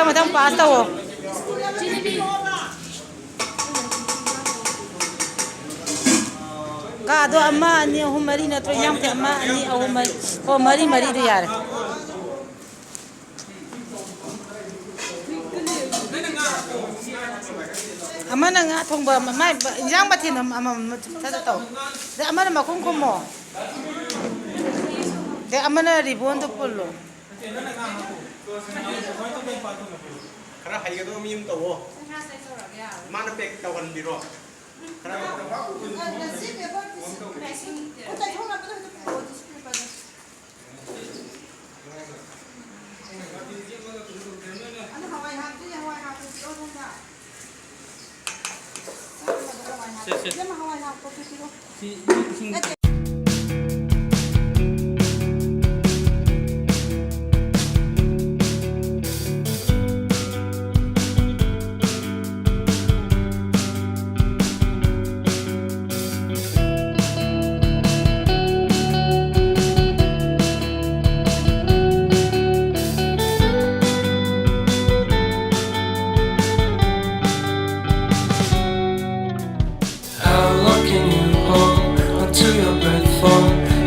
Matang pasta wo. Kado ama ni ahum mari na to yang te ama ni ahum mari ko mari mari de yar. Ama na nga thong ba mai yang ba tin ama ta ta to. De ama na makung ko mo. De ama na ribon to pullo. Kara hai ga mi to wo mana pek tawan biro kara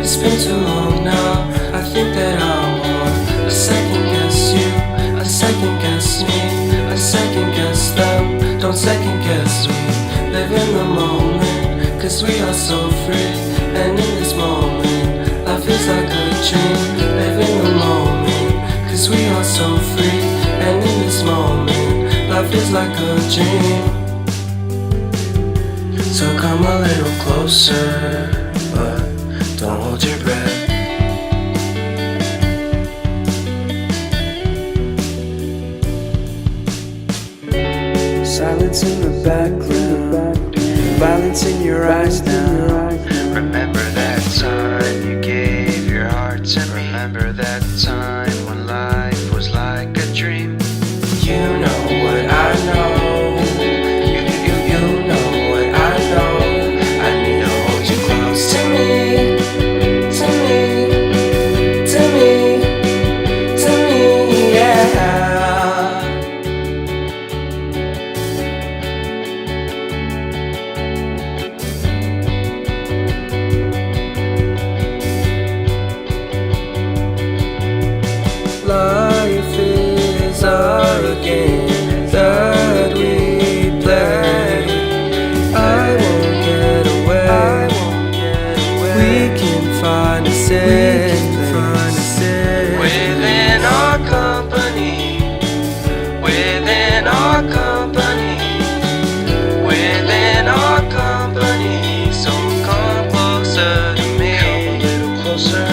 It's been too long now. I think that I want. I second guess you, I second guess me, I second guess them. Don't second guess we live in the moment, cause we are so free. And in this moment, life is like a dream. Live in the moment, cause we are so free. And in this moment, life is like a dream. So come a little closer, but don't hold your breath. Silence in the background, violence in your eyes now. Remember that time you gave your heart to me. Remember that time when life was like a dream. You know what I know. You know what I know. I need to hold you close to me. Life is our game that we play. I won't get away. We can find a safe within our company. Within our company. Within our company. So come closer to me. Come a little closer.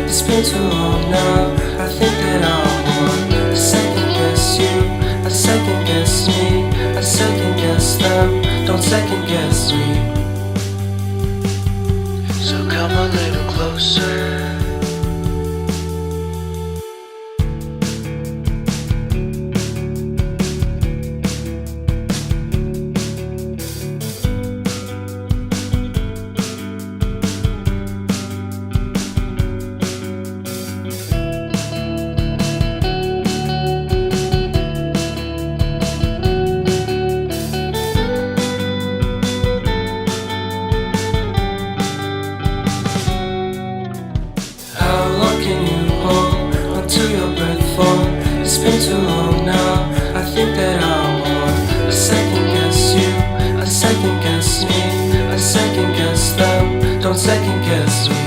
It's been too long now. I think that I want. I second guess you, I second guess me, I second guess them. Don't second guess me. So come a little closer. It's been too long now. I think that I want. I second guess you, I second guess me, I second guess them. Don't second guess me.